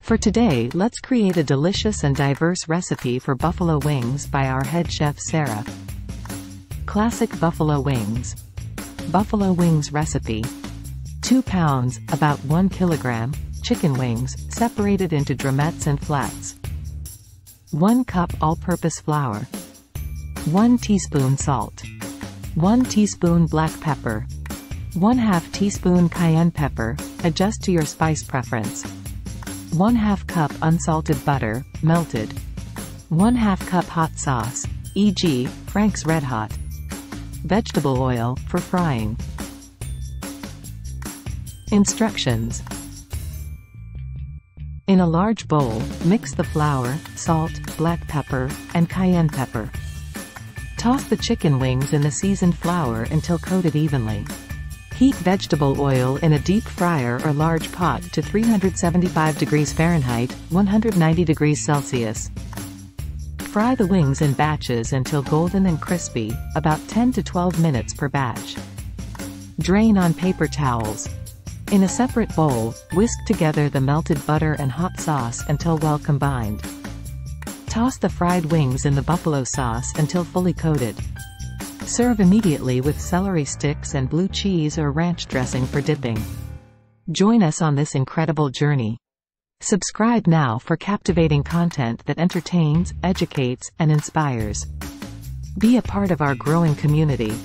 For today, let's create a delicious and diverse recipe for buffalo wings by our head chef Sarah. Classic buffalo wings. Buffalo wings recipe. 2 pounds, about 1 kilogram, chicken wings, separated into drumettes and flats. 1 cup all-purpose flour. 1 teaspoon salt. 1 teaspoon black pepper. 1/2 teaspoon cayenne pepper, adjust to your spice preference. 1/2 cup unsalted butter, melted. 1/2 cup hot sauce, e.g., Frank's RedHot. Vegetable oil, for frying. Instructions. In a large bowl, mix the flour, salt, black pepper, and cayenne pepper. Toss the chicken wings in the seasoned flour until coated evenly. Heat vegetable oil in a deep fryer or large pot to 375 degrees Fahrenheit, 190 degrees Celsius. Fry the wings in batches until golden and crispy, about 10 to 12 minutes per batch. Drain on paper towels. In a separate bowl, whisk together the melted butter and hot sauce until well combined. Toss the fried wings in the buffalo sauce until fully coated. Serve immediately with celery sticks and blue cheese or ranch dressing for dipping. Join us on this incredible journey. Subscribe now for captivating content that entertains, educates, and inspires. Be a part of our growing community.